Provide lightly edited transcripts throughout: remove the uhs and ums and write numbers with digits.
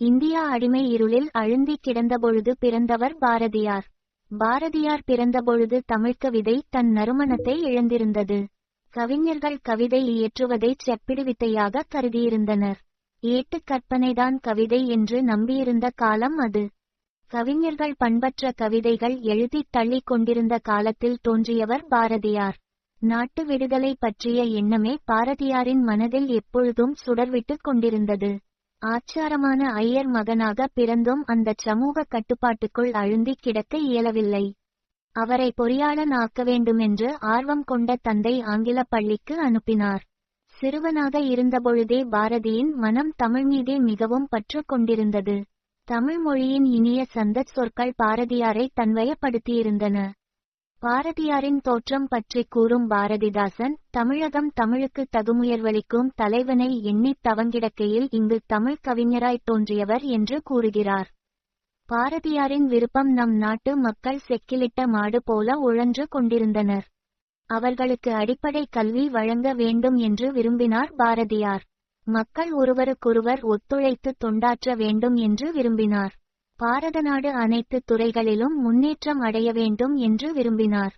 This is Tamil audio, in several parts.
இந்தியா அடிமை இருளில் அழுந்தி கிடந்தபொழுது பிறந்தவர் பாரதியார். பாரதியார் பிறந்தபொழுது தமிழ்க்கவிதை தன் நறுமணத்தை இழந்திருந்தது. கவிஞர்கள் கவிதை இயற்றுவதைச் செப்பிடுவித்தையாக கருதியிருந்தனர். ஏட்டுக் கற்பனைதான் கவிதை என்று நம்பியிருந்த காலம் அது. கவிஞர்கள் பண்பற்ற கவிதைகள் எழுதித் தள்ளிக் கொண்டிருந்த காலத்தில் தோன்றியவர் பாரதியார். நாட்டு விடுதலை பற்றிய எண்ணமே பாரதியாரின் மனதில் எப்பொழுதும் சுடர்விட்டுக் கொண்டிருந்தது. ஆச்சாரமான ஐயர் மகனாக பிறந்தும் அந்தச் சமூக கட்டுப்பாட்டுக்குள் அழுந்திக் கிடக்க இயலவில்லை. அவரை பொறியாளன் ஆக்க வேண்டுமென்று ஆர்வம் கொண்ட தந்தை ஆங்கிலப் பள்ளிக்கு அனுப்பினார். சிறுவனாக இருந்தபொழுதே பாரதியின் மனம் தமிழ் மீதே மிகவும் பற்று கொண்டிருந்தது. தமிழ் மொழியின் இனிய சந்தச் சொற்கள் பாரதியாரை தன்வயப்படுத்தியிருந்தன. பாரதியாரின் தோற்றம் பற்றி கூறும் பாரதிதாசன், தமிழகம் தமிழுக்கு தகுமுயர்வளிக்கும் தலைவனை எண்ணித் தவங்கிடக்கையில் இங்கு தமிழ் கவிஞராய்த் தோன்றியவர் என்று கூறுகிறார். பாரதியாரின் விருப்பம் நம் நாட்டு மக்கள் செக்கிலிட்ட மாடு போல உழன்று கொண்டிருந்தனர். அவர்களுக்கு அடிப்படை கல்வி வழங்க வேண்டும் என்று விரும்பினார் பாரதியார். மக்கள் ஒருவருக்கொருவர் ஒத்துழைத்து தொண்டாற்ற வேண்டும் என்று விரும்பினார். பாரத நாடு அனைத்து துறைகளிலும் முன்னேற்றம் அடைய வேண்டும் என்று விரும்பினார்.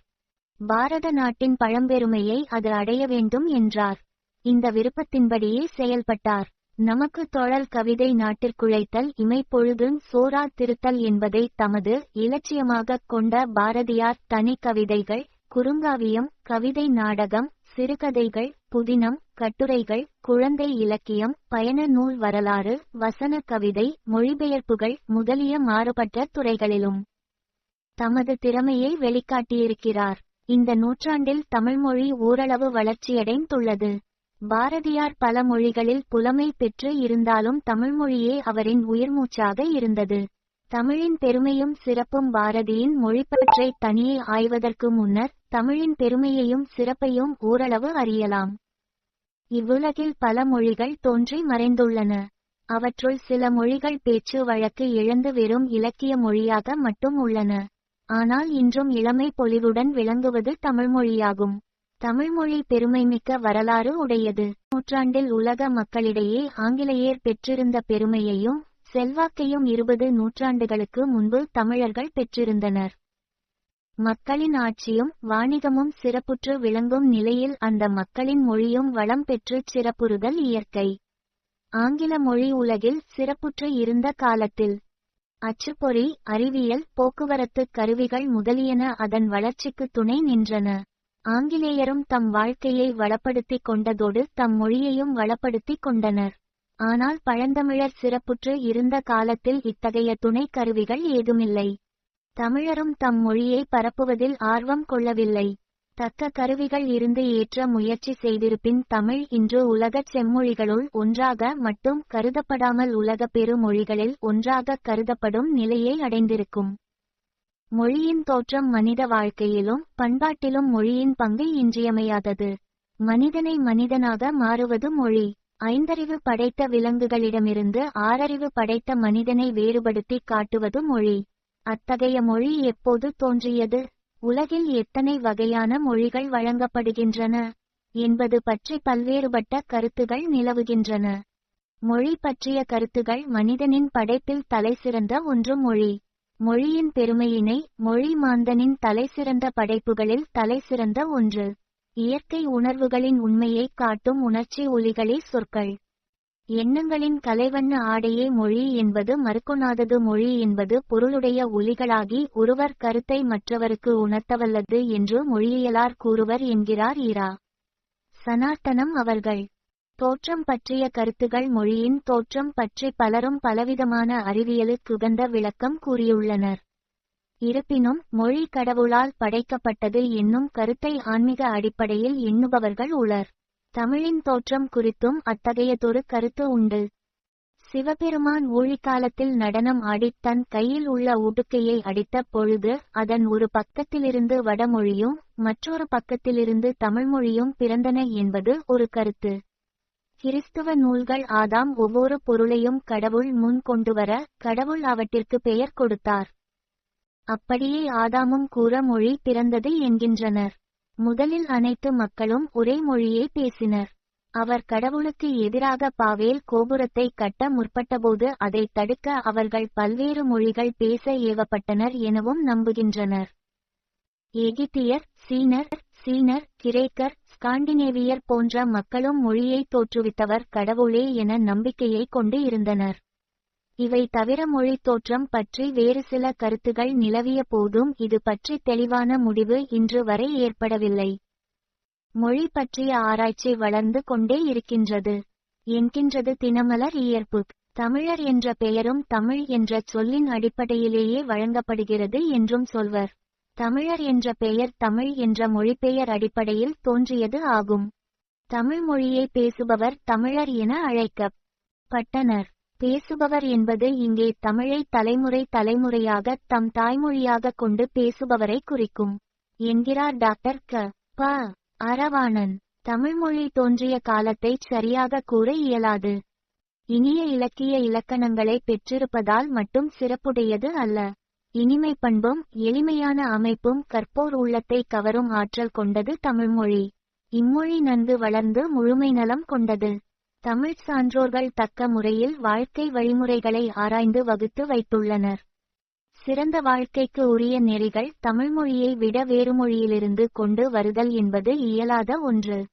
பாரத நாட்டின் பழம்பெருமையை அது அடைய வேண்டும் என்றார். இந்த விருப்பத்தின்படியே செயல்பட்டார். நமக்கு தொழல் கவிதை நாட்டிற்குழைத்தல் இமைப்பொழுதும் சோரா திருத்தல் என்பதை தமது இலட்சியமாகக் கொண்ட பாரதியார் தனி கவிதைகள், குறுங்காவியம், கவிதை நாடகம், சிறுகதைகள், புதினம், கட்டுரைகள், குழந்தை இலக்கியம், பயண நூல் வரலாறு, வசன கவிதை, மொழிபெயர்ப்புகள் முதலிய மாறுபட்ட துறைகளிலும் தமது திறமையை வெளிக்காட்டியிருக்கிறார். இந்த நூற்றாண்டில் தமிழ்மொழி ஓரளவு வளர்ச்சியடைந்துள்ளது. பாரதியார் பல மொழிகளில் புலமை பெற்று இருந்தாலும் தமிழ்மொழியே அவரின் உயிர்மூச்சாக இருந்தது. தமிழின் பெருமையும் சிறப்பும் பாரதியின் மொழிப்பற்றை தனியே ஆய்வதற்கு முன்னர் தமிழின் பெருமையையும் சிறப்பையும் ஓரளவு அறியலாம். இவ்வுலகில் பல மொழிகள் தோன்றி மறைந்துள்ளன. அவற்றுள் சில மொழிகள் பேச்சு வழக்கு இழந்து வெறும் இலக்கிய மொழியாக மட்டும் உள்ளன. ஆனால் இன்றும் இளமை பொலிவுடன் விளங்குவது தமிழ்மொழியாகும். தமிழ்மொழி பெருமைமிக்க வரலாறு உடையது. நூற்றாண்டில் உலக மக்களிடையே ஆங்கிலேயர் பெற்றிருந்த பெருமையையும் செல்வாக்கையும் 20 நூற்றாண்டுகளுக்கு முன்பு தமிழர்கள் பெற்றிருந்தனர். மக்களின் ஆட்சியும் வாணிகமும் சிறப்புற்று விளங்கும் நிலையில் அந்த மக்களின் மொழியும் வளம் பெற்று சிறப்புறுதல் இயற்கை. ஆங்கில மொழி உலகில் சிறப்புற்று இருந்த காலத்தில் அச்சுப்பொறி, அறிவியல், போக்குவரத்து கருவிகள் முதலியன அதன் வளர்ச்சிக்கு துணை நின்றன. ஆங்கிலேயரும் தம் வாழ்க்கையை வளப்படுத்திக் கொண்டதோடு தம் மொழியையும் வளப்படுத்திக் கொண்டனர். ஆனால் பழந்தமிழர் சிறப்புற்று இருந்த காலத்தில் இத்தகைய துணை கருவிகள் ஏதுமில்லை. தமிழரும் தம் மொழியை பரப்புவதில் ஆர்வம் கொள்ளவில்லை. தக்க கருவிகள் இருந்து ஏற்ற முயற்சி செய்திருப்பின் தமிழ் இன்று உலகச் செம்மொழிகளுள் ஒன்றாக மட்டும் கருதப்படாமல் உலக பெரு மொழிகளில் ஒன்றாக கருதப்படும் நிலையை அடைந்திருக்கும். மொழியின் தோற்றம் மனித வாழ்க்கையிலும் பண்பாட்டிலும் மொழியின் பங்கு இன்றியமையாதது. மனிதனை மனிதனாக மாறுவது மொழி. ஐந்தறிவு படைத்த விலங்குகளிடமிருந்து ஆறறிவு படைத்த மனிதனை வேறுபடுத்தி காட்டுவது மொழி. அத்தகைய மொழி எப்போது தோன்றியது, உலகில் எத்தனை வகையான மொழிகள் வழங்கப்படுகின்றன என்பது பற்றி பல்வேறுபட்ட கருத்துகள் நிலவுகின்றன. மொழி பற்றிய கருத்துகள் மனிதனின் படைப்பில் தலைசிறந்த ஒன்று மொழி. மொழியின் பெருமையினை மொழி மாந்தனின் தலைசிறந்த படைப்புகளில் தலைசிறந்த ஒன்று. இயற்கை உணர்வுகளின் உண்மையை காட்டும் உணர்ச்சி ஒலிகளே சொற்கள். எண்ணங்களின் கலைவண்ண ஆடையே மொழி என்பது மறுக்கொணாதது. மொழி என்பது பொருளுடைய ஒலிகளாகி ஒருவர் கருத்தை மற்றவருக்கு உணர்த்தவல்லது என்று மொழியியலார் கூறுவர் என்கிறார் இரா. சனாத்தனம் அவர்கள். தோற்றம் பற்றிய கருத்துகள். மொழியின் தோற்றம் பற்றி பலரும் பலவிதமான அறிவியலுக்குகந்த விளக்கம் கூறியுள்ளனர். இருப்பினும் மொழி கடவுளால் படைக்கப்பட்டது என்னும் கருத்தை ஆன்மீக அடிப்படையில் எண்ணுபவர்கள் உளர். தமிழின் தோற்றம் குறித்தும் அத்தகையதொரு கருத்து உண்டு. சிவபெருமான் ஊழிக்காலத்தில் நடனம் ஆடித் தன் கையில் உள்ள உடுக்கையை அடித்த பொழுது அதன் ஒரு பக்கத்திலிருந்து வடமொழியும் மற்றொரு பக்கத்திலிருந்து தமிழ்மொழியும் பிறந்தன என்பது ஒரு கருத்து. கிறிஸ்துவ நூல்கள் ஆதாம் ஒவ்வொரு பொருளையும் கடவுள் முன் கொண்டுவர கடவுள் அவற்றிற்கு பெயர் கொடுத்தார். அப்படியே ஆதாமும் கூற மொழி பிறந்தது என்கின்றனர். முதலில் அனைத்து மக்களும் ஒரே மொழியை பேசினர். அவர் கடவுளுக்கு எதிராக பாவேல் கோபுரத்தை கட்ட முற்பட்டபோது அதை தடுக்க அவர்கள் பல்வேறு மொழிகள் பேச ஏவப்பட்டனர் எனவும் நம்புகின்றனர். எகிப்தியர், சீனர், கிரேக்கர், ஸ்காண்டினேவியர் போன்ற மக்களும் மொழியை தோற்றுவித்தவர் கடவுளே என நம்பிக்கையை கொண்டு இருந்தனர். இவை தவிர மொழி தோற்றம் பற்றி வேறு சில கருத்துகள் நிலவிய போதும் இது பற்றி தெளிவான முடிவு இன்று வரை ஏற்படவில்லை. மொழி பற்றிய ஆராய்ச்சி வளர்ந்து கொண்டே இருக்கின்றது என்கின்றது தினமலர் இயற்பு. தமிழர் என்ற பெயரும் தமிழ் என்ற சொல்லின் அடிப்படையிலேயே வழங்கப்படுகிறது என்றும் சொல்வர். தமிழர் என்ற பெயர் தமிழ் என்ற மொழிபெயர் அடிப்படையில் தோன்றியது ஆகும். தமிழ் மொழியை பேசுபவர் தமிழர் என அழைக்கப்பட்டனர். பேசுபவர் என்பது இங்கே தமிழை தலைமுறையாக தம் தாய்மொழியாக கொண்டு பேசுபவரை குறிக்கும் என்கிறார் டாக்டர் க.ப. அரவாணன். தமிழ்மொழி தோன்றிய காலத்தை சரியாக கூற இயலாது. இனிய இலக்கிய இலக்கணங்களை பெற்றிருப்பதால் மட்டும் சிறப்புடையது அல்ல. இனிமை பண்பும் எளிமையான அமைப்பும் கற்போர் உள்ளத்தை கவரும் ஆற்றல் கொண்டது தமிழ்மொழி. இம்மொழி நன்கு வளர்ந்து முழுமை நலம் கொண்டது. தமிழ் சான்றோர்கள் தக்க முறையில் வாழ்க்கை வழிமுறைகளை ஆராய்ந்து வகுத்து வைத்துள்ளனர். சிறந்த வாழ்க்கைக்கு உரிய நெறிகள் தமிழ்மொழியை விட வேறு மொழியிலிருந்து கொண்டு வருதல் என்பது இயலாத ஒன்று.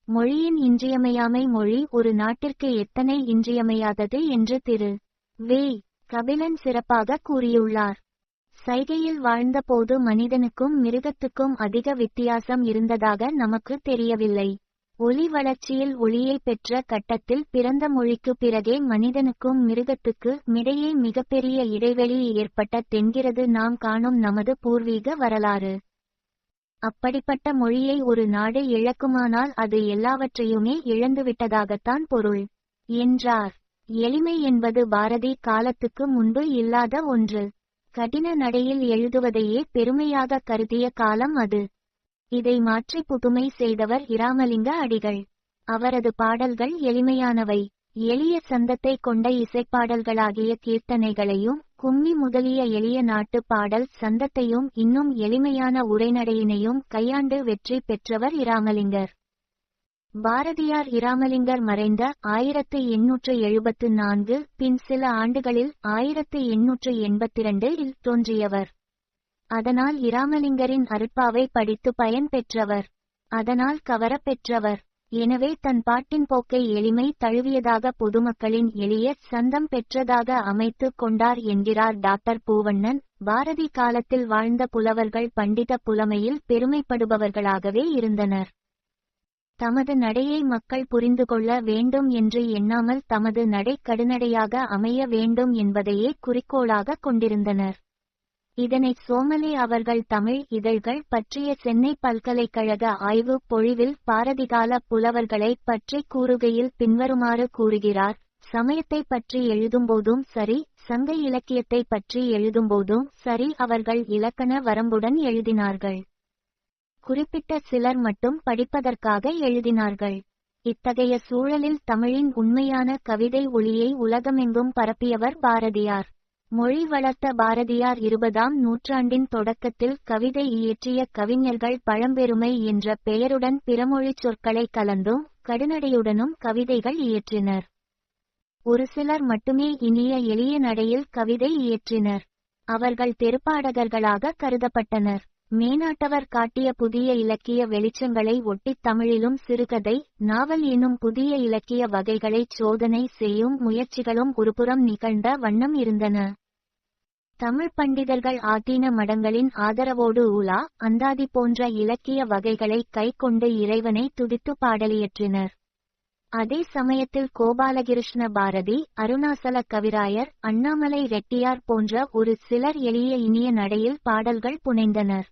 மொழியின் இன்றியமையாமை மொழி ஒரு நாட்டிற்கு எத்தனை இன்றியமையாதது என்று திரு வே. கபிலன் சிறப்பாக கூறியுள்ளார். சைகையில் வாழ்ந்தபோது மனிதனுக்கும் மிருகத்துக்கும் அதிக வித்தியாசம் இருந்ததாக நமக்கு தெரியவில்லை. ஒலி வளர்ச்சியில் ஒளியை பெற்ற கட்டத்தில் பிறந்த மொழிக்கு பிறகே மனிதனுக்கும் மிருகத்துக்கு இடையே மிகப்பெரிய இடைவெளி ஏற்பட்டதென்கிறது நாம் காணும் நமது பூர்வீக வரலாறு. அப்படிப்பட்ட மொழியை ஒரு நாடு இழக்குமானால் அது எல்லாவற்றையுமே இழந்துவிட்டதாகத்தான் பொருள் என்றார். எளிமை என்பது பாரதி காலத்துக்கு முன்பு இல்லாத ஒன்று. கடின நடையில் எழுதுவதையே பெருமையாக கருதிய காலம் அது. இதை மாற்றி புதுமை செய்தவர் இராமலிங்க அடிகள். அவரது பாடல்கள் எளிமையானவை. எளிய சந்தத்தை கொண்ட இசைப்பாடல்களாகிய கீர்த்தனைகளையும் கும்மி முதலிய எளிய நாட்டு பாடல் சந்தத்தையும் இன்னும் எளிமையான உரைநடையினையும் கையாண்டு வெற்றி பெற்றவர் இராமலிங்கர். பாரதியார் இராமலிங்கர் மறைந்த 1874 பின் சில ஆண்டுகளில் 1882 இல் தோன்றியவர். அதனால் இராமலிங்கரின் அருட்பாவை படித்து பயன் பெற்றவர். அதனால் கவரப் பெற்றவர். எனவே தன் பாட்டின் போக்கை எளிமை தழுவியதாக பொதுமக்களின் எளிய சந்தம் பெற்றதாக அமைத்து கொண்டார் என்கிறார் டாக்டர் பூவண்ணன். பாரதி காலத்தில் வாழ்ந்த புலவர்கள் பண்டித புலமையில் பெருமைப்படுபவர்களாகவே இருந்தனர். தமது நடையை மக்கள் புரிந்து கொள்ள வேண்டும் என்று எண்ணாமல் தமது நடை கடுநடையாக அமைய வேண்டும் என்பதையே குறிக்கோளாக கொண்டிருந்தனர். இதனை சோமலே அவர்கள் தமிழ் இதழ்கள் பற்றிய சென்னை பல்கலைக்கழக ஆய்வு பொழிவில் பாரதிகால புலவர்களை பற்றி கூறுகையில் பின்வருமாறு கூறுகிறார். சமயத்தை பற்றி எழுதும்போதும் சரி, சங்க இலக்கியத்தை பற்றி எழுதும்போதும் சரி, அவர்கள் இலக்கண வரம்புடன் எழுதினார்கள். குறிப்பிட்ட சிலர் மட்டும் படிப்பதற்காக எழுதினார்கள். இத்தகைய சூழலில் தமிழின் உண்மையான கவிதை ஒளியை உலகமெங்கும் பரப்பியவர் பாரதியார். மொழி வளர்த்த பாரதியார் 20ஆம் நூற்றாண்டின் தொடக்கத்தில் கவிதை இயற்றிய கவிஞர்கள் பழம்பெருமை என்ற பெயருடன் பிறமொழிச் சொற்களை கலந்தும் கடுநடையுடனும் கவிதைகள் இயற்றினர். ஒரு சிலர் மட்டுமே இனிய எளிய நடையில் கவிதை இயற்றினர். அவர்கள் தெருப்பாடகர்களாக கருதப்பட்டனர். மேனாட்டவர் காட்டிய புதிய இலக்கிய வெளிச்சங்களை ஒட்டித் தமிழிலும் சிறுகதை, நாவல் எனும் புதிய இலக்கிய வகைகளைச் சோதனை செய்யும் முயற்சிகளும் ஒருபுறம் நிகழ்ந்த வண்ணம் இருந்தன. தமிழ் பண்டிதர்கள் ஆதீன மடங்களின் ஆதரவோடு உலா, அந்தாதி போன்ற இலக்கிய வகைகளை கைக்கொண்டு இறைவனை துதித்து பாடலியற்றினர். அதே சமயத்தில் கோபாலகிருஷ்ண பாரதி, அருணாசல கவிராயர், அண்ணாமலை ரெட்டியார் போன்ற ஒரு சிலர் எளிய இனிய நடையில் பாடல்கள் புனைந்தனர்.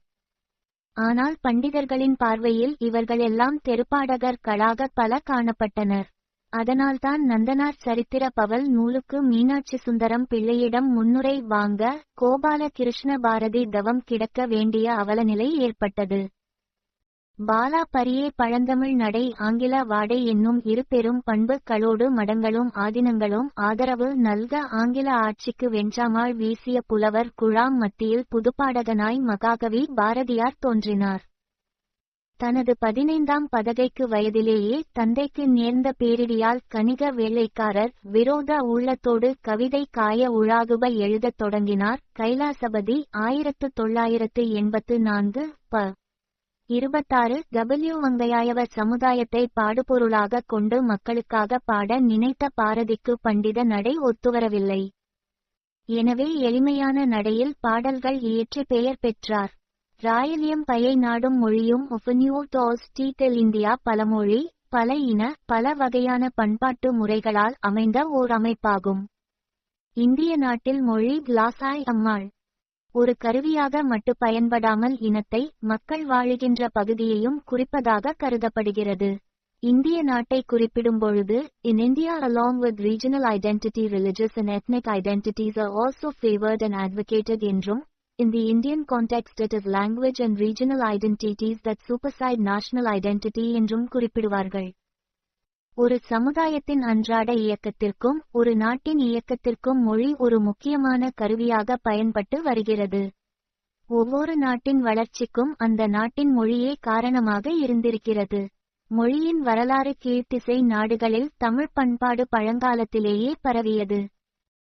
ஆனால் பண்டிதர்களின் பார்வையில் இவர்களெல்லாம் தெருப்பாடகர்களாக பல காணப்பட்டனர். அதனால்தான் நந்தனார் சரித்திர பவல் நூலுக்கு மீனாட்சி சுந்தரம் பிள்ளையிடம் முன்னுரை வாங்க கோபால கிருஷ்ண பாரதி தவம் கிடக்க வேண்டிய அவலநிலை ஏற்பட்டது. பாலா பரியே பழந்தமிழ் நடை ஆங்கில வாடை என்னும் இரு பெரும் பண்புகளோடு மடங்களும் ஆதீனங்களும் ஆதரவு நல்க ஆங்கில ஆட்சிக்கு வெஞ்சாமாள் வீசிய புலவர் குழாம் மத்தியில் புதுப்பாடகனாய் மகாகவி பாரதியார் தோன்றினார். தனது 15ஆம் பதகைக்கு வயதிலேயே தந்தைக்கு நேர்ந்த பேரிடியால் கணிக வேலைக்காரர் விரோத உள்ளத்தோடு கவிதை காய உழாகுப எழுதத் தொடங்கினார். கைலாசபதி 1984 ப. 26 வங்கையாயவர் சமுதாயத்தை பாடுபொருளாக கொண்டு மக்களுக்காக பாட நினைத்த பாரதிக்கு பண்டித நடை ஒத்துவரவில்லை. எனவே எளிமையான நடையில் பாடல்கள் இயற்றி பெயர் பெற்றார். ராயலியம் பயை நாடும் மொழியும் ஒஃபனியூ டோஸ் டீட்டெல் இந்தியா பலமொழி பல இன பல வகையான பண்பாட்டு முறைகளால் அமைந்த ஓர் அமைப்பாகும். இந்திய நாட்டில் மொழி கிளாசாய் அம்மாள் ஒரு கருவியாக மட்டு பயன்படாமல் இனத்தை மக்கள் வாழுகின்ற பகுதியையும் குறிப்பதாக கருதப்படுகிறது. இந்திய நாட்டை குறிப்பிடும்பொழுது in India along with regional identity religious and ethnic identities are also favored and advocated என்றும் in the Indian context it is language and regional identities that supersede national identity என்றும் குறிப்பிடுவார்கள். ஒரு சமுதாயத்தின் அன்றாட இயக்கத்திற்கும் ஒரு நாட்டின் இயக்கத்திற்கும் மொழி ஒரு முக்கியமான கருவியாக பயன்பட்டு வருகிறது. ஒவ்வொரு நாட்டின் வளர்ச்சிக்கும் அந்த நாட்டின் மொழியே காரணமாக இருந்திருக்கிறது. மொழியின் வரலாறு கீழ்த்திசை நாடுகளில் தமிழ் பண்பாடு பழங்காலத்திலேயே பரவியது.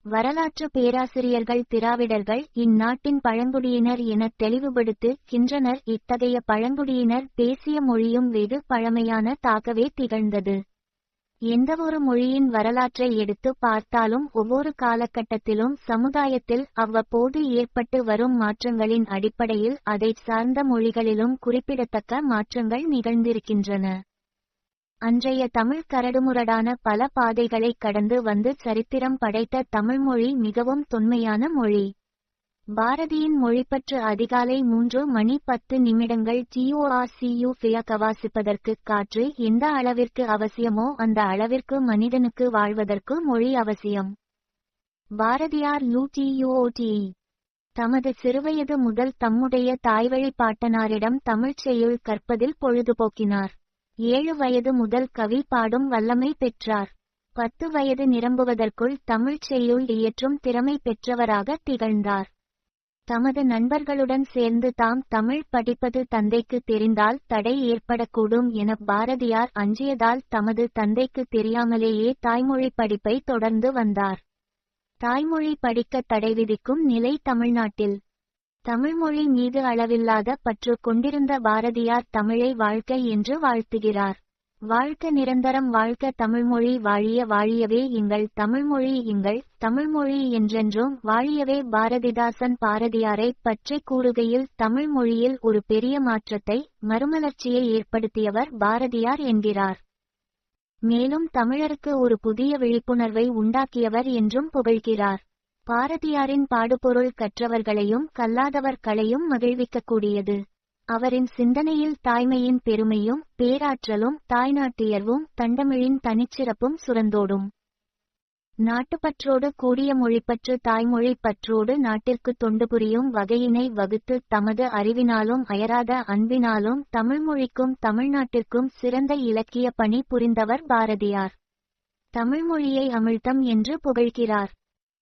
வரலாற்று பேராசிரியர்கள் திராவிடர்கள் இந்நாட்டின் பழங்குடியினர் என தெளிவுபடுத்துகின்றனர். இத்தகைய பழங்குடியினர் பேசிய மொழியும் வெகு பழமையான தாகவே திகழ்ந்தது. எந்தவொரு மொழியின் வரலாற்றை எடுத்து பார்த்தாலும் ஒவ்வொரு காலகட்டத்திலும் சமுதாயத்தில் அவ்வப்போது ஏற்பட்டு வரும் மாற்றங்களின் அடிப்படையில் அதைச் சார்ந்த மொழிகளிலும் குறிப்பிடத்தக்க மாற்றங்கள் நிகழ்ந்திருக்கின்றன. அன்றைய தமிழ் கரடுமுரடான பல பாதைகளை கடந்து வந்து சரித்திரம் படைத்த தமிழ்மொழி மிகவும் தொன்மையான மொழி. பாரதியின் மொழிப்பற்று அதிகாலை 3:10 TORCU கவாசிப்பதற்கு காற்று எந்த அளவிற்கு அவசியமோ அந்த அளவிற்கு மனிதனுக்கு வாழ்வதற்கு மொழி அவசியம். பாரதியார் LUTUOTE தமது சிறுவயது முதல் தம்முடைய தாய்வழி பாட்டனாரிடம் தமிழ்ச் செய்யுள் கற்பதில் பொழுதுபோக்கினார். 7 வயது முதல் கவி பாடும் வல்லமை பெற்றார். 10 வயது நிரம்புவதற்குள் தமிழ்ச் செய்யுள் இயற்றும் திறமை பெற்றவராக திகழ்ந்தார். தமது நண்பர்களுடன் சேர்ந்து தாம் தமிழ் படிப்பது தந்தைக்கு தெரிந்தால் தடை ஏற்படக்கூடும் என பாரதியார் அஞ்சியதால் தமது தந்தைக்கு தெரியாமலேயே தாய்மொழி படிப்பை தொடர்ந்து வந்தார். தாய்மொழி படிக்க தடை விதிக்கும் நிலை தமிழ்நாட்டில். தமிழ்மொழி மீது அளவில்லாத பற்று கொண்டிருந்த பாரதியார் தமிழை வாழ்க என்று வாழ்த்துகிறார். வாழ்க நிரந்தரம் வாழ்க தமிழ்மொழி வாழிய வாழியவே எங்கள் தமிழ்மொழி எங்கள் தமிழ்மொழி என்றென்றும் வாழியவே. பாரதிதாசன் பாரதியாரை பற்றி கூறுகையில் தமிழ்மொழியில் ஒரு பெரிய மாற்றத்தை மறுமலர்ச்சியை ஏற்படுத்தியவர் பாரதியார் என்கிறார். மேலும் தமிழருக்கு ஒரு புதிய விழிப்புணர்வை உண்டாக்கியவர் என்றும் புகழ்கிறார். பாரதியாரின் பாடுபொருள் கற்றவர்களையும் கல்லாதவர்களையும் மகிழ்விக்கக்கூடியது. அவரின் சிந்தனையில் தாய்மையின் பெருமையும் பேராற்றலும் தாய்நாட்டியர்வும் தண்டமிழின் தனிச்சிறப்பும் சுரந்தோடும். நாட்டுப்பற்றோடு கூடிய மொழிப்பற்று தாய்மொழி பற்றோடு நாட்டிற்கு தொண்டு புரியும் வகையினை வகுத்து தமது அறிவினாலும் அயராத அன்பினாலும் தமிழ்மொழிக்கும் தமிழ்நாட்டிற்கும் சிறந்த இலக்கிய பணி புரிந்தவர் பாரதியார். தமிழ்மொழியை அமிழ்தம் என்று புகழ்கிறார்.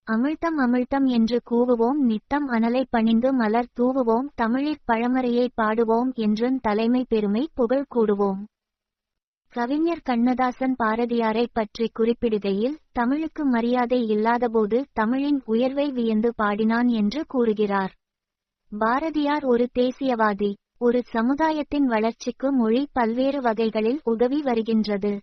அமிழ்தம் அமிழ்தம் என்று கூவுவோம் நித்தம் அனலை பணிந்து மலர் தூவுவோம் தமிழிற் பழமறையை பாடுவோம் என்றும் தலைமை பெருமை புகழ் கூடுவோம். கவிஞர் கண்ணதாசன் பாரதியாரை பற்றி குறிப்பிடுகையில் தமிழுக்கு மரியாதை இல்லாதபோது தமிழின் உயர்வை வியந்து பாடினான் என்று கூறுகிறார். பாரதியார் ஒரு தேசியவாதி. ஒரு சமுதாயத்தின் வளர்ச்சிக்கு மொழி பல்வேறு வகைகளில் உதவி வருகின்றது.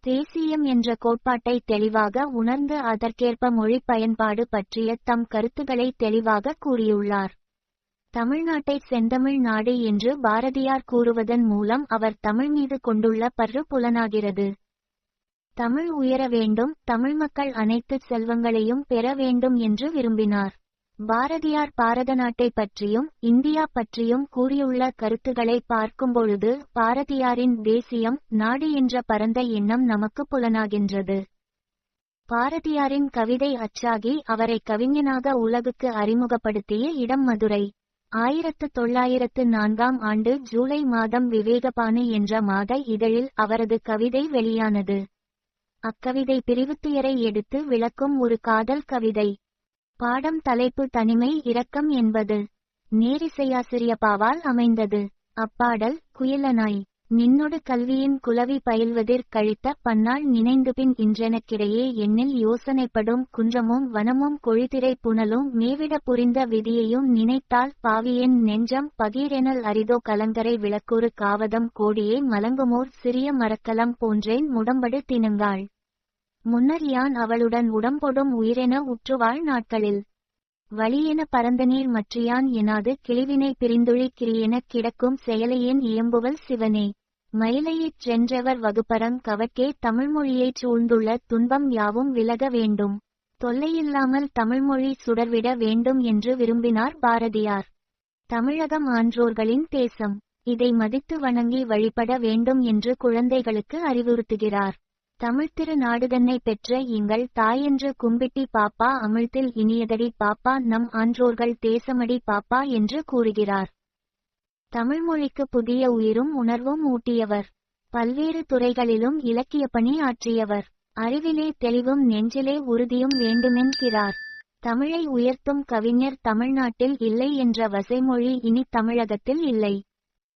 தேசியம் என்ற கோட்பாட்டை தெளிவாக உணர்ந்து அதற்கேற்ப மொழி பயன்பாடு பற்றிய தம் கருத்துக்களை தெளிவாக கூறியுள்ளார். தமிழ்நாட்டை செந்தமிழ் நாடு என்று பாரதியார் கூறுவதன் மூலம் அவர் தமிழ் மீது கொண்டுள்ள பற்று புலனாகிறது. தமிழ் உயர வேண்டும், தமிழ் மக்கள் அனைத்து செல்வங்களையும் பெற வேண்டும் என்று விரும்பினார். பாரதியார் பாரத நாட்டை பற்றியும் இந்தியா பற்றியும் கூறியுள்ள கருத்துக்களை பார்க்கும்பொழுது பாரதியாரின் தேசியம் நாடு என்ற பரந்த எண்ணம் நமக்கு புலனாகின்றது. பாரதியாரின் கவிதை அச்சாகி அவரை கவிஞனாக உலகுக்கு அறிமுகப்படுத்திய இடம் மதுரை. 1904 ஜூலை மாதம் விவேகபானு என்ற மாத இதழில் அவரது கவிதை வெளியானது. அக்கவிதை பிரிவுத்துயரை எடுத்து விளக்கும் ஒரு காதல் கவிதை. பாடம் தலைப்பு தனிமை இரக்கம் என்பது. நேரிசையாசிரியப்பாவால் அமைந்தது. அப்பாடல் குயிலனாய் நின்னொடு கல்வியின் குலவி பயில்வதிற் கழித்த பன்னாள் நினைந்துபின் இன்றெனக்கிடையே எண்ணில் யோசனைப்படும் குன்றமும் வனமும் கொழிதிரை புனலும் மேவிட புரிந்த விதியையும் நினைத்தால் பாவியேன் நெஞ்சம் பகீரெனல் அரிதோ கலங்கரை விளக்குறு காவதம் கோடியே மலங்குமோர் சிறிய மரக்கலம் போன்றேன் முடம்படு தினுங்காள் முன்னர் யான் அவளுடன் உடம்பொடும் உயிரென உற்றுவாழ் நாட்களில் வழியென பரந்தநீர் மற்றியான் எனாது கிளிவினை பிரிந்துழி கிரியெனக் கிடக்கும் செயலையேன் இயம்புவல் சிவனே மயிலையிற் சென்றவர் வகுப்பரங் கவர்க்கே தமிழ்மொழியைச் சூழ்ந்துள்ள துன்பம் யாவும் விலக வேண்டும் தொல்லையில்லாமல் தமிழ்மொழி சுடர்விட வேண்டும் என்று விரும்பினார் பாரதியார். தமிழகம் ஆன்றோர்களின் தேசம், இதை மதித்து வணங்கி வழிபட வேண்டும் என்று குழந்தைகளுக்கு அறிவுறுத்துகிறார். தமிழ்த்திரு நாடுதன்னை பெற்ற எங்கள் தாயென்று கும்பிட்டி பாப்பா அமிழ்த்தில் இனியதடி பாப்பா நம் ஆன்றோர்கள் தேசமடி பாப்பா என்று கூறுகிறார். தமிழ்மொழிக்கு புதிய உயிரும் உணர்வும் ஊட்டியவர். பல்வேறு துறைகளிலும் இலக்கிய பணி ஆற்றியவர். அறிவிலே தெளிவும் நெஞ்சிலே உறுதியும் வேண்டுமென்கிறார். தமிழை உயர்த்தும் கவிஞர் தமிழ்நாட்டில் இல்லை என்ற வசைமொழி இனி தமிழகத்தில் இல்லை.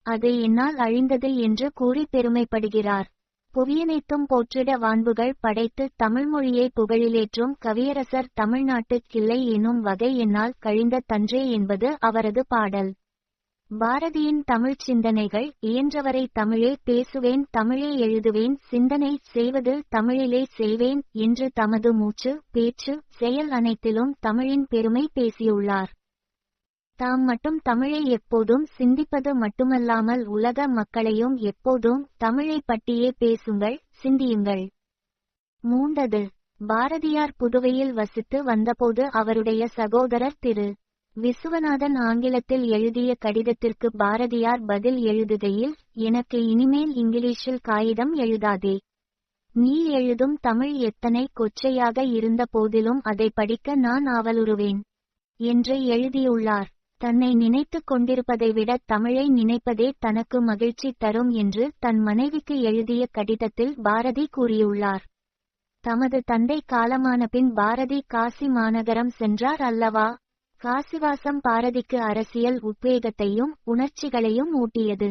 அது என்னால் அழிந்தது என்று கூறி பெருமைப்படுகிறார். புவியனைத்தும் போற்றிட வான்புகள் படைத்து தமிழ்மொழியை புகழிலேற்றும் கவியரசர் தமிழ்நாட்டுக்கில்லை எனும் வகை என்னால் கழிந்த தன்றே என்பது அவரது பாடல். பாரதியின் தமிழ்ச் சிந்தனைகள் இயன்றவரை தமிழே பேசுவேன், தமிழே எழுதுவேன், சிந்தனை செய்வது தமிழிலே செய்வேன் என்று தமது மூச்சு, பேச்சு, செயல் அனைத்திலும் தமிழின் பெருமை பேசியுள்ளார். தாம் மட்டும் தமிழை எப்போதும் சிந்திப்பது மட்டுமல்லாமல் உலக மக்களையும் எப்போதும் தமிழை பற்றியே பேசுங்கள், சிந்தியுங்கள். மூண்டது. பாரதியார் புதுவையில் வசித்து வந்தபோது அவருடைய சகோதரர் திரு. விசுவநாதன் ஆங்கிலத்தில் எழுதிய கடிதத்திற்கு பாரதியார் பதில் எழுதுகையில், எனக்கு இனிமேல் இங்கிலீஷில் காகிதம் எழுதாதே. நீ எழுதும் தமிழ் எத்தனை கொச்சையாக இருந்த போதிலும் அதை படிக்க நான் ஆவலுறுவேன் என்று எழுதியுள்ளார். தன்னை நினைத்து கொண்டிருப்பதை விட தமிழை நினைப்பதே தனக்கு மகிழ்ச்சி தரும் என்று தன் மனைவிக்கு எழுதிய கடிதத்தில் பாரதி கூறியுள்ளார். தமது தந்தை காலமான பின் பாரதி காசி மாநகரம் சென்றார் அல்லவா? காசிவாசம் பாரதிக்கு அரசியல் உத்வேகத்தையும் உணர்ச்சிகளையும் ஊட்டியது.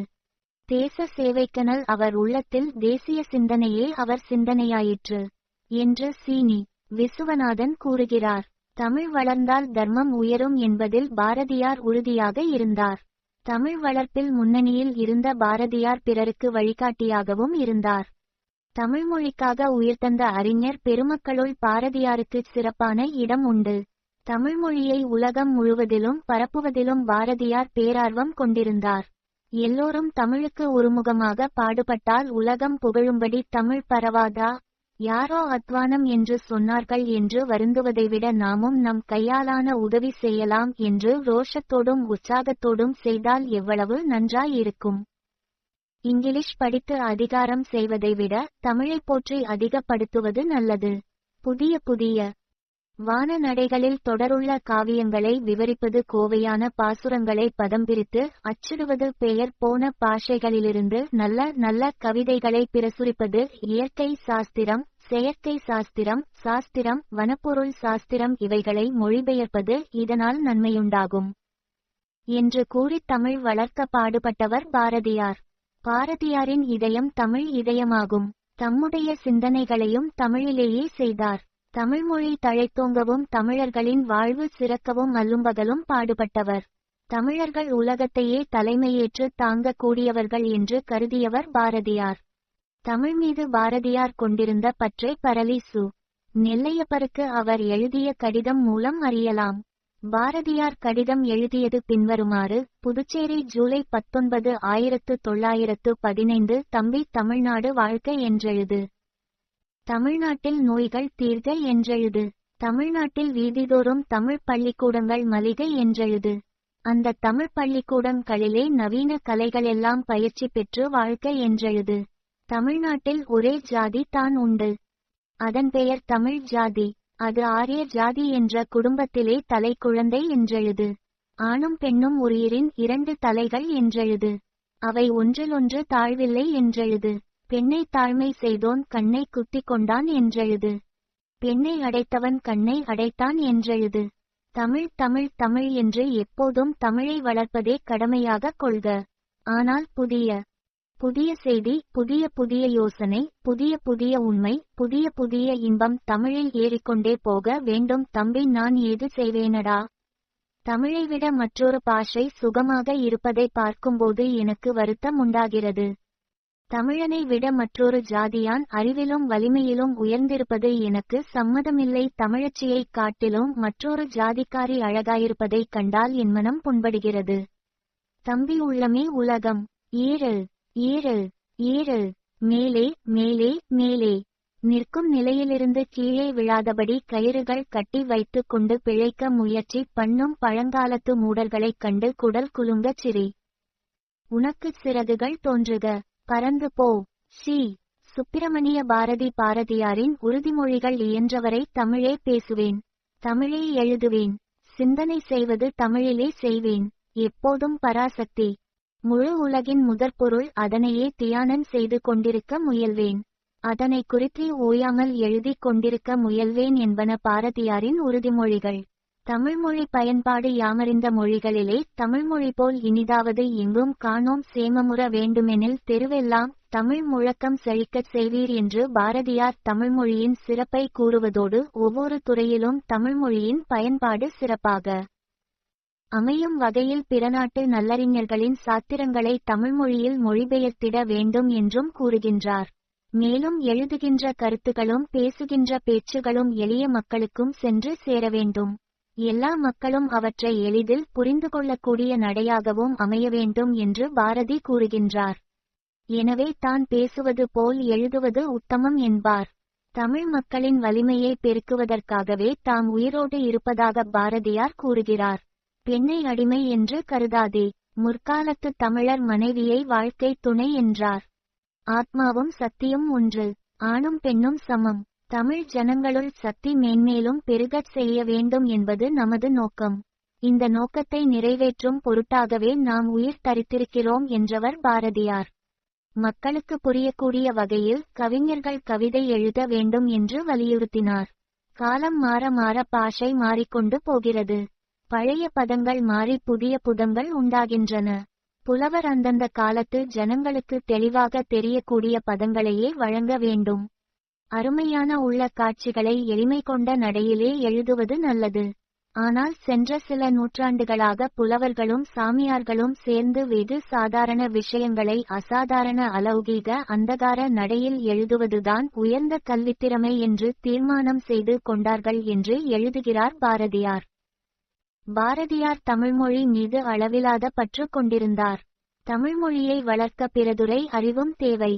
தேச சேவைக்கனல் அவர் உள்ளத்தில் தேசிய சிந்தனையே அவர் சிந்தனையாயிற்று என்று சீனி. விசுவநாதன் கூறுகிறார். தமிழ் வளர்ந்தால் தர்மம் உயரும் என்பதில் பாரதியார் உறுதியாக இருந்தார். தமிழ் வளர்ப்பில் முன்னணியில் இருந்த பாரதியார் பிறருக்கு வழிகாட்டியாகவும் இருந்தார். தமிழ் மொழிக்காக உயிர்த்தந்த அறிஞர் பெருமக்களுள் பாரதியாருக்கு சிறப்பான இடம் உண்டு. தமிழ்மொழியை உலகம் முழுவதிலும் பரப்புவதிலும் பாரதியார் பேரார்வம் கொண்டிருந்தார். எல்லோரும் தமிழுக்கு ஒருமுகமாக பாடுபட்டால் உலகம் புகழும்படி தமிழ் பரவாதா? யாரோ அத்வானம் என்று சொன்னார்கள் என்று வருந்துவதை விட நாமும் நம் கையாலான உதவி செய்யலாம் என்று ரோஷத்தோடும் உற்சாகத்தோடும் செய்தால் எவ்வளவு நன்றாயிருக்கும். இங்கிலீஷ் படித்து அதிகாரம் செய்வதை விட தமிழை போற்றி அதிகப்படுத்துவது நல்லது. புதிய புதிய வான நடைகளில் தொடருள்ள காவியங்களை விவரிப்பது, கோவையான பாசுரங்களை பதம் பிரித்து அச்சிடுவது, பெயர் போன பாஷைகளிலிருந்து நல்ல நல்ல கவிதைகளை பிரசுரிப்பது, இயற்கை சாஸ்திரம், செயற்கை சாஸ்திரம், சாஸ்திரம், வனப்பொருள் சாஸ்திரம் இவைகளை மொழிபெயர்ப்பது, இதனால் நன்மையுண்டாகும் என்று கூறி தமிழ் வளர்க்க பாடுபட்டவர் பாரதியார். பாரதியாரின் இதயம் தமிழ் இதயமாகும். தம்முடைய சிந்தனைகளையும் தமிழிலேயே செய்தார். தமிழ்மொழி தழைத்தோங்கவும் தமிழர்களின் வாழ்வு சிறக்கவும் அல்லும்பகலும் பாடுபட்டவர். தமிழர்கள் உலகத்தையே தலைமையேற்று தாங்க கூடியவர்கள் என்று கருதியவர் பாரதியார். தமிழ் மீது பாரதியார் கொண்டிருந்த பற்றை பரலி சு. நெல்லையப்பருக்கு அவர் எழுதிய கடிதம் மூலம் அறியலாம். பாரதியார் கடிதம் எழுதியது பின்வருமாறு: புதுச்சேரி, ஜூலை 19, 1915. தம்பி, தமிழ்நாடு வாழ்க என்றெழுது. தமிழ்நாட்டில் நோய்கள் தீர்க என்றெழுது. தமிழ்நாட்டில் வீதிதோறும் தமிழ் பள்ளிக்கூடங்கள் மலிக என்றெழுது. அந்த தமிழ் பள்ளிக்கூடங்களிலே நவீன கலைகளெல்லாம் பயிற்சி பெற்று வாழ்க என்றெழுது. தமிழ்நாட்டில் ஒரே ஜாதி தான் உண்டு. அதன் பெயர் தமிழ் ஜாதி. அது ஆரிய ஜாதி என்ற குடும்பத்திலே தலை குழந்தை என்றெழுது. ஆணும் பெண்ணும் உயிரின் 2 தலைகள் என்றெழுது. அவை ஒன்றிலொன்று தாழ்வில்லை என்றெழுது. பெண்ணை தாழ்மை செய்தோன் கண்ணை குத்திக் கொண்டான் என்றெழுது. பெண்ணை அடைத்தவன் கண்ணை அடைத்தான் என்றெழுது. தமிழ் தமிழ் தமிழ் என்று எப்போதும் தமிழை வளர்ப்பதே கடமையாக கொள்க. ஆனால் புதிய புதிய செய்தி, புதிய புதிய யோசனை, புதிய புதிய உண்மை, புதிய புதிய இன்பம் தமிழில் ஏறிக்கொண்டே போக வேண்டும். தம்பி, நான் ஏது செய்வேனடா? தமிழை விட மற்றொரு பாஷை சுகமாக இருப்பதை பார்க்கும்போது எனக்கு வருத்தம் உண்டாகிறது. தமிழனை விட மற்றொரு ஜாதியான் அறிவிலும் வலிமையிலும் உயர்ந்திருப்பது எனக்கு சம்மதமில்லை. தமிழச்சியைக் காட்டிலும் மற்றொரு ஜாதிக்காரி அழகாயிருப்பதைக் கண்டால் என் மனம் புண்படுகிறது. தம்பி, உள்ளமே உலகம். ஏறு ஏறு ஏறு, மேலே மேலே மேலே. நிற்கும் நிலையிலிருந்து கீழே விழாதபடி கயிறுகள் கட்டி வைத்துக் கொண்டு பிழைக்க முயற்சி பண்ணும் பழங்காலத்து மூடர்களைக் கண்டு குடல் குலுங்கச் சிரி. உனக்குச் சிறகுகள் தோன்றுக, பறந்து போ. சி. சுப்பிரமணிய பாரதி. பாரதியாரின் உறுதிமொழிகள். இயன்றவரை தமிழே பேசுவேன், தமிழே எழுதுவேன், சிந்தனை செய்வது தமிழிலே செய்வேன், எப்போதும் பராசக்தி. முழு உலகின் முதற்பொருள், அதனையே தியானம் செய்து கொண்டிருக்க முயல்வேன், அதனை குறித்து ஓயாமல் எழுதிக் கொண்டிருக்க முயல்வேன் என்பன பாரதியாரின் உறுதிமொழிகள். தமிழ்மொழி பயன்பாடு. யாமறிந்த மொழிகளிலே தமிழ்மொழி போல் இனிதாவது எங்கும் காணோம். சேமமுற வேண்டுமெனில் தெருவெல்லாம் தமிழ் முழக்கம் செழிக்கச் செய்வீர் என்று பாரதியார் தமிழ்மொழியின் சிறப்பை கூறுவதோடு ஒவ்வொரு துறையிலும் தமிழ்மொழியின் பயன்பாடு சிறப்பாக அமையும் வகையில் பிறநாட்டு நல்லறிஞர்களின் சாத்திரங்களை தமிழ்மொழியில் மொழிபெயர்த்திட வேண்டும் என்றும் கூறுகின்றார். மேலும் எழுதுகின்ற கருத்துகளும் பேசுகின்ற பேச்சுகளும் எளிய மக்களுக்கும் சென்று சேர வேண்டும். எல்லா மக்களும் அவற்றை எளிதில் புரிந்து கொள்ளக்கூடிய நடையாகவும் அமைய வேண்டும் என்று பாரதி கூறுகின்றார். எனவே தான் பேசுவது போல் எழுதுவது உத்தமம் என்பார். தமிழ் மக்களின் வலிமையை பெருக்குவதற்காகவே தாம் உயிரோடு இருப்பதாக பாரதியார் கூறுகிறார். பெண்ணை அடிமை என்று கருதாதே, முற்காலத்து தமிழர் மனைவியை வாழ்க்கை துணை என்றார். ஆத்மாவும் சக்தியும் ஒன்று, ஆணும் பெண்ணும் சமம். தமிழ் ஜனங்களுள் சக்தி மேன்மேலும் பெருகச் செய்ய வேண்டும் என்பது நமது நோக்கம். இந்த நோக்கத்தை நிறைவேற்றும் பொருட்டாகவே நாம் உயிர் தரித்திருக்கிறோம் என்றவர் பாரதியார். மக்களுக்கு புரியக்கூடிய வகையில் கவிஞர்கள் கவிதை எழுத வேண்டும் என்று வலியுறுத்தினார். காலம் மாற மாற பாஷை மாறிக்கொண்டு போகிறது. பழைய பதங்கள் மாறி புதிய புதங்கள் உண்டாகின்றன. புலவர் அந்தந்த காலத்து ஜனங்களுக்கு தெளிவாக தெரியக்கூடிய பதங்களையே வழங்க வேண்டும். அருமையான உள்ள காட்சிகளை எளிமை கொண்ட நடையிலே எழுதுவது நல்லது. ஆனால் சென்ற சில நூற்றாண்டுகளாக புலவர்களும் சாமியார்களும் சேர்ந்து வெகு சாதாரண விஷயங்களை அசாதாரண அலௌகீக அந்தகார நடையில் எழுதுவதுதான் உயர்ந்த கல்வித்திறமை என்று தீர்மானம் செய்து கொண்டார்கள் என்று எழுதுகிறார் பாரதியார். பாரதியார் தமிழ்மொழி மீது அளவிலாத பற்று கொண்டிருந்தார். தமிழ்மொழியை வளர்க்க பிறதுரை அறிவும் தேவை.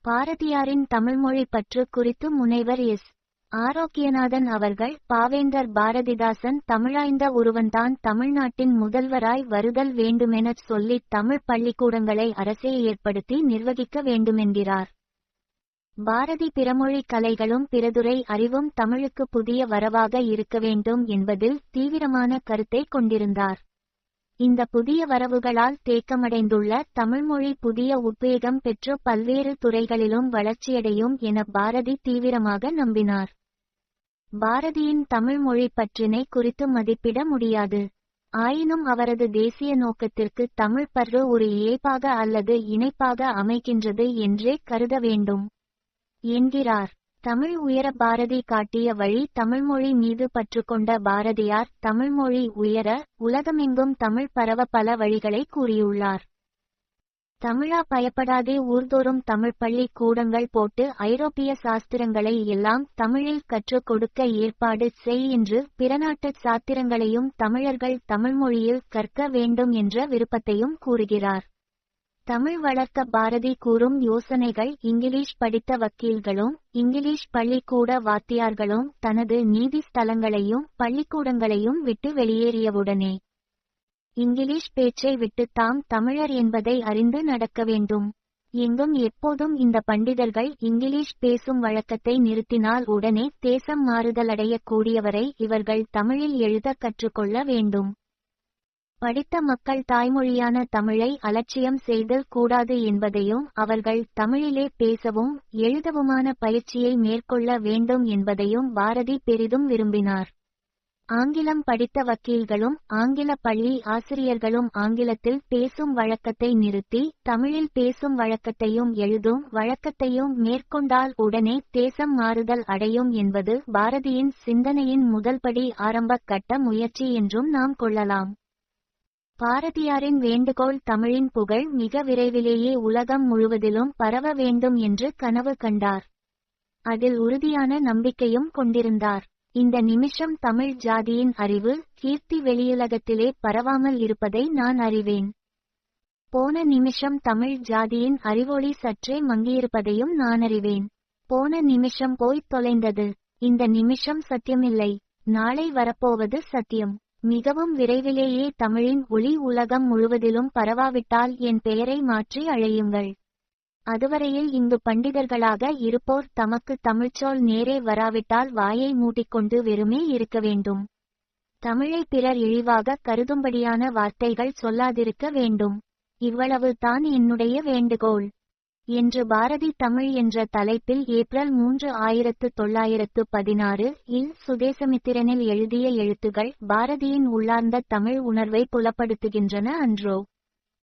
பாரதியாரின் தமிழ்மொழி பற்று குறித்து முனைவர் எஸ். ஆரோக்கியநாதன் அவர்கள், பாவேந்தர் பாரதிதாசன் தமிழாய்ந்த ஒருவன்தான் தமிழ்நாட்டின் முதல்வராய் வருதல் வேண்டுமெனச் சொல்லி தமிழ் பள்ளிக்கூடங்களை அரசே ஏற்படுத்தி நிர்வகிக்க வேண்டுமென்கிறார். பாரதி பிறமொழி கலைகளும் பிறதுரை அறிவும் தமிழுக்கு புதிய வரவாக இருக்க வேண்டும் என்பதில் தீவிரமான கருத்தை கொண்டிருந்தார். இந்த புதிய வரவுகளால் தேக்கமடைந்துள்ள தமிழ்மொழி புதிய உத்வேகம் பெற்று பல்வேறு துறைகளிலும் வளர்ச்சியடையும் என பாரதி தீவிரமாக நம்பினார். பாரதியின் தமிழ்மொழி பற்றினை குறித்து மதிப்பிட முடியாது. ஆயினும் அவரது தேசிய நோக்கத்திற்கு தமிழ் பற்று ஒரு இயைபாக அல்லது இணைப்பாக அமைகின்றது என்றே கருத வேண்டும் என்கிறார். தமிழ் உயர பாரதி காட்டிய வழி. தமிழ்மொழி மீது பற்றுக்கொண்ட பாரதியார் தமிழ்மொழி உயர உலகமெங்கும் தமிழ் பரவ பல வழிகளை கூறியுள்ளார். தமிழா பயப்படாதே, ஊர்தோறும் தமிழ் பள்ளி கூடங்கள் போட்டு ஐரோப்பிய சாஸ்திரங்களை எல்லாம் தமிழில் கற்றுக் கொடுக்க ஏற்பாடு செய் என்று பிறநாட்டு சாத்திரங்களையும் தமிழர்கள் தமிழ்மொழியில் கற்க வேண்டும் என்ற விருப்பத்தையும் கூறுகிறார். தமிழ் வளர்க்க பாரதி கூறும் யோசனைகள். இங்கிலீஷ் படித்த வக்கீல்களும் இங்கிலீஷ் பள்ளிக்கூட வாத்தியார்களும் தனது நீதி ஸ்தலங்களையும் பள்ளிக்கூடங்களையும் விட்டு வெளியேறியவுடனே இங்கிலீஷ் பேச்சை விட்டு தாம் தமிழர் என்பதை அறிந்து நடக்க வேண்டும். எங்கும் எப்போதும் இந்த பண்டிதர்கள் இங்கிலீஷ் பேசும் வழக்கத்தை நிறுத்தினால் உடனே தேசம் மாறுதலடையக் கூடியவரை இவர்கள் தமிழில் எழுத கற்றுக்கொள்ள வேண்டும். படித்த மக்கள் தாய்மொழியான தமிழை அலட்சியம் செய்தல் கூடாது என்பதையும் அவர்கள் தமிழிலே பேசவும் எழுதவுமான பயிற்சியை மேற்கொள்ள வேண்டும் என்பதையும் பாரதி பெரிதும் விரும்பினார். ஆங்கிலம் படித்த வக்கீல்களும் ஆங்கில பள்ளி ஆசிரியர்களும் ஆங்கிலத்தில் பேசும் வழக்கத்தை நிறுத்தி தமிழில் பேசும் வழக்கத்தையும் எழுதும் வழக்கத்தையும் மேற்கொண்டால் உடனே தேசம் மாறுதல் அடையும் என்பது பாரதியின் சிந்தனையின் முதல்படி ஆரம்ப கட்ட முயற்சி என்றும் நாம் கொள்ளலாம். பாரதியாரின் வேண்டுகோள் தமிழின் புகழ் மிக விரைவிலேயே உலகம் முழுவதிலும் பரவ வேண்டும் என்று கனவு கண்டார். அதில் உறுதியான நம்பிக்கையும் கொண்டிருந்தார். இந்த நிமிஷம் தமிழ் ஜாதியின் அறிவு கீர்த்தி வெளியுலகத்திலே பரவாமல் இருப்பதை நான் அறிவேன். போன நிமிஷம் தமிழ் ஜாதியின் அறிவொளி சற்றே மங்கியிருப்பதையும் நான் அறிவேன். போன நிமிஷம் போய்த் தொலைந்தது. இந்த நிமிஷம் சத்தியமில்லை. நாளை வரப்போவது சத்தியம். மிகவும் விரைவிலேயே தமிழின் ஒளி உலகம் முழுவதிலும் பரவாவிட்டால் என் பெயரை மாற்றி அழையுங்கள். அதுவரையில் இங்கு பண்டிதர்களாக இருப்போர் தமக்கு தமிழ்ச்சொல் நேரே வராவிட்டால் வாயை மூடிக்கொண்டு வெறுமே இருக்க வேண்டும். தமிழை பிறர் இழிவாக கருதும்படியான வார்த்தைகள் சொல்லாதிருக்க வேண்டும். இவ்வளவு தான் என்னுடைய வேண்டுகோள் என்று பாரதி தமிழ் என்ற தலைப்பில் ஏப்ரல் 3, 1916 இல் சுதேசமித்திரனில் எழுதிய எழுத்துகள் பாரதியின் உள்ளார்ந்த தமிழ் உணர்வை புலப்படுத்துகின்றன அன்றோ.